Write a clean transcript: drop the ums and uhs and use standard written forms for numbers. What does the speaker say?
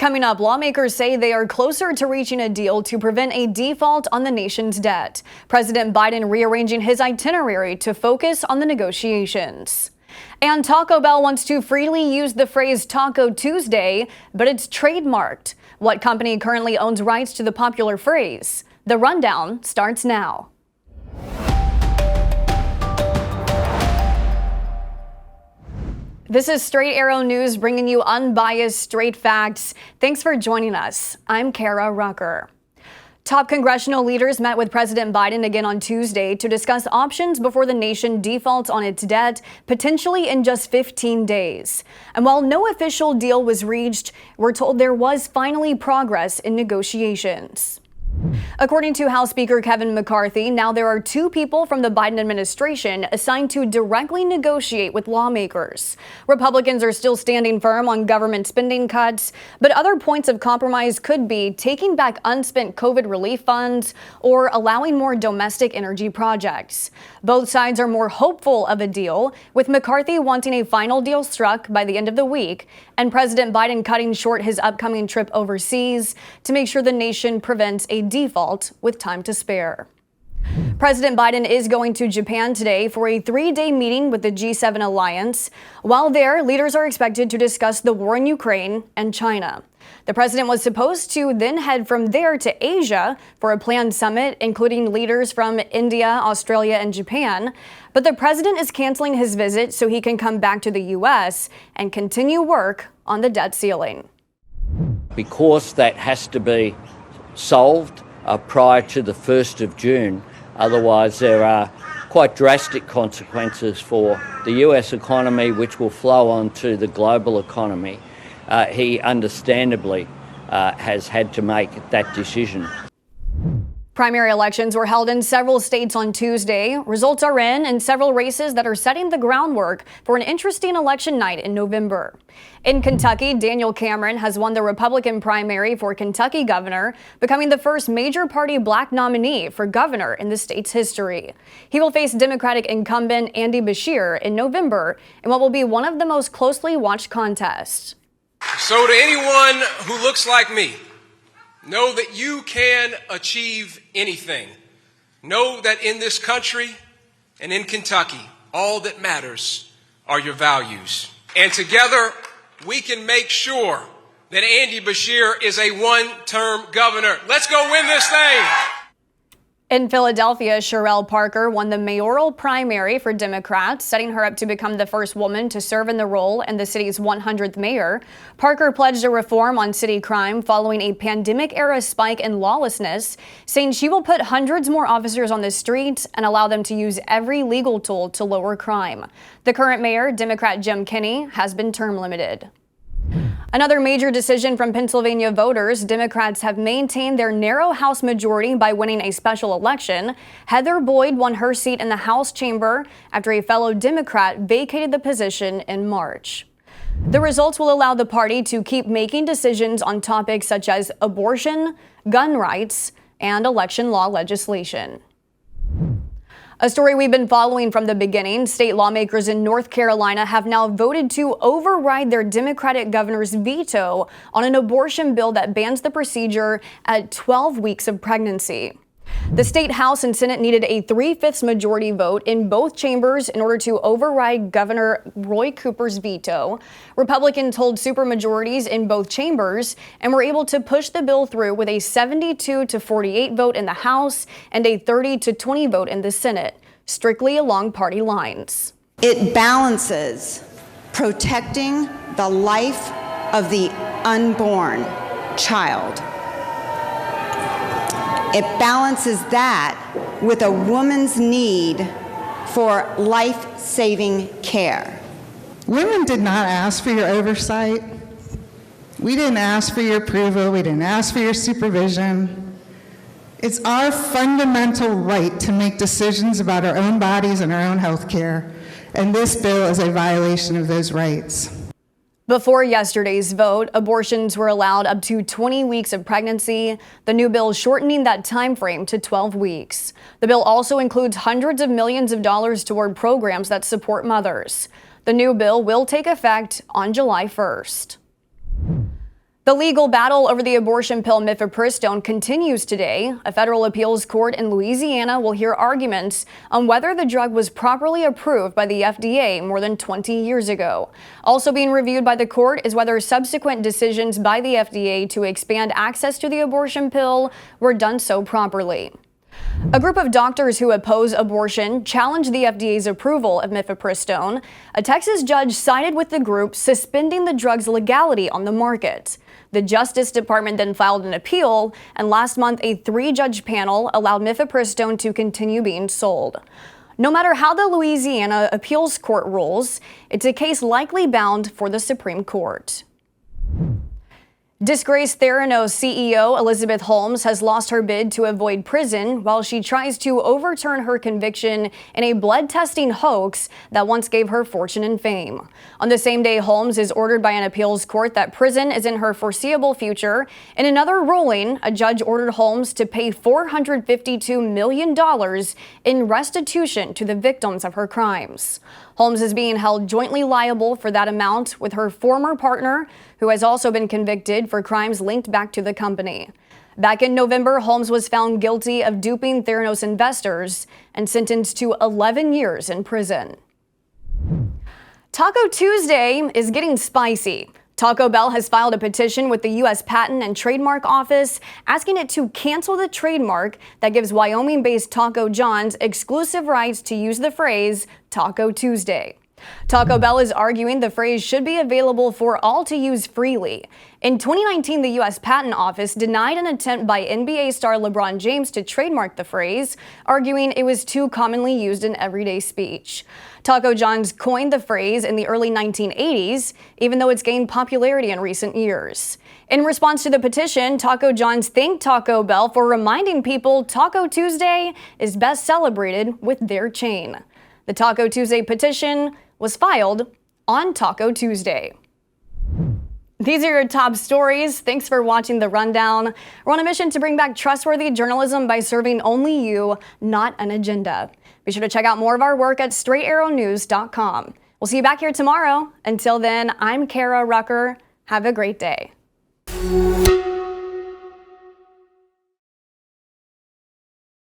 Coming up, lawmakers say they are closer to reaching a deal to prevent a default on the nation's debt. President Biden rearranging his itinerary to focus on the negotiations. And Taco Bell wants to freely use the phrase Taco Tuesday, but it's trademarked. What company currently owns rights to the popular phrase? The rundown starts now. This is Straight Arrow News, bringing you unbiased, straight facts. Thanks for joining us. I'm Kara Rucker. Top congressional leaders met with President Biden again on Tuesday to discuss options before the nation defaults on its debt, potentially in just 15 days. And while no official deal was reached, we're told there was finally progress in negotiations. According to House Speaker Kevin McCarthy, now there are 2 people from the Biden administration assigned to directly negotiate with lawmakers. Republicans are still standing firm on government spending cuts, but other points of compromise could be taking back unspent COVID relief funds or allowing more domestic energy projects. Both sides are more hopeful of a deal, with McCarthy wanting a final deal struck by the end of the week, and President Biden cutting short his upcoming trip overseas to make sure the nation prevents a default with time to spare. President Biden is going to Japan today for a 3-day meeting with the G7 alliance. While there, leaders are expected to discuss the war in Ukraine and China. The president was supposed to then head from there to Asia for a planned summit, including leaders from India, Australia, and Japan. But the president is canceling his visit so he can come back to the U.S. and continue work on the debt ceiling. Because that has to be solved prior to the 1st of June. Otherwise, there are quite drastic consequences for the US economy, which will flow on to the global economy. He understandably has had to make that decision. Primary elections were held in several states on Tuesday. Results are in several races that are setting the groundwork for an interesting election night in November. In Kentucky, Daniel Cameron has won the Republican primary for Kentucky governor, becoming the first major party black nominee for governor in the state's history. He will face Democratic incumbent Andy Beshear in November in what will be one of the most closely watched contests. So to anyone who looks like me, know that you can achieve anything. Know that in this country and in Kentucky, all that matters are your values. And together, we can make sure that Andy Beshear is a one-term governor. Let's go win this thing. In Philadelphia, Sherelle Parker won the mayoral primary for Democrats, setting her up to become the first woman to serve in the role and the city's 100th mayor. Parker pledged a reform on city crime following a pandemic-era spike in lawlessness, saying she will put hundreds more officers on the streets and allow them to use every legal tool to lower crime. The current mayor, Democrat Jim Kenney, has been term limited. Another major decision from Pennsylvania voters, Democrats have maintained their narrow House majority by winning a special election. Heather Boyd won her seat in the House chamber after a fellow Democrat vacated the position in March. The results will allow the party to keep making decisions on topics such as abortion, gun rights, and election law legislation. A story we've been following from the beginning, state lawmakers in North Carolina have now voted to override their Democratic governor's veto on an abortion bill that bans the procedure at 12 weeks of pregnancy. The state House and Senate needed a 3/5 majority vote in both chambers in order to override Governor Roy Cooper's veto. Republicans hold supermajorities in both chambers and were able to push the bill through with a 72-48 vote in the House and a 30-20 vote in the Senate, strictly along party lines. It balances protecting the life of the unborn child. It balances that with a woman's need for life-saving care. Women did not ask for your oversight. We didn't ask for your approval. We didn't ask for your supervision. It's our fundamental right to make decisions about our own bodies and our own health care, and this bill is a violation of those rights. Before yesterday's vote, abortions were allowed up to 20 weeks of pregnancy, the new bill shortening that time frame to 12 weeks. The bill also includes hundreds of millions of dollars toward programs that support mothers. The new bill will take effect on July 1st. The legal battle over the abortion pill mifepristone continues today. A federal appeals court in Louisiana will hear arguments on whether the drug was properly approved by the FDA more than 20 years ago. Also being reviewed by the court is whether subsequent decisions by the FDA to expand access to the abortion pill were done so properly. A group of doctors who oppose abortion challenged the FDA's approval of mifepristone. A Texas judge sided with the group, suspending the drug's legality on the market. The Justice Department then filed an appeal, and last month a 3-judge panel allowed mifepristone to continue being sold. No matter how the Louisiana appeals court rules, it's a case likely bound for the Supreme Court. Disgraced Theranos CEO Elizabeth Holmes has lost her bid to avoid prison while she tries to overturn her conviction in a blood testing hoax that once gave her fortune and fame. On the same day, Holmes is ordered by an appeals court that prison is in her foreseeable future. In another ruling, a judge ordered Holmes to pay $452 million in restitution to the victims of her crimes. Holmes is being held jointly liable for that amount with her former partner, who has also been convicted for crimes linked back to the company. Back in November, Holmes was found guilty of duping Theranos investors and sentenced to 11 years in prison. Taco Tuesday is getting spicy. Taco Bell has filed a petition with the U.S. Patent and Trademark Office asking it to cancel the trademark that gives Wyoming-based Taco John's exclusive rights to use the phrase Taco Tuesday. Taco Bell is arguing the phrase should be available for all to use freely. In 2019, the U.S. Patent Office denied an attempt by NBA star LeBron James to trademark the phrase, arguing it was too commonly used in everyday speech. Taco John's coined the phrase in the early 1980s, even though it's gained popularity in recent years. In response to the petition, Taco John's thanked Taco Bell for reminding people Taco Tuesday is best celebrated with their chain. The Taco Tuesday petition was filed on Taco Tuesday. These are your top stories. Thanks for watching The Rundown. We're on a mission to bring back trustworthy journalism by serving only you, not an agenda. Be sure to check out more of our work at straightarrownews.com. We'll see you back here tomorrow. Until then, I'm Kara Rucker. Have a great day.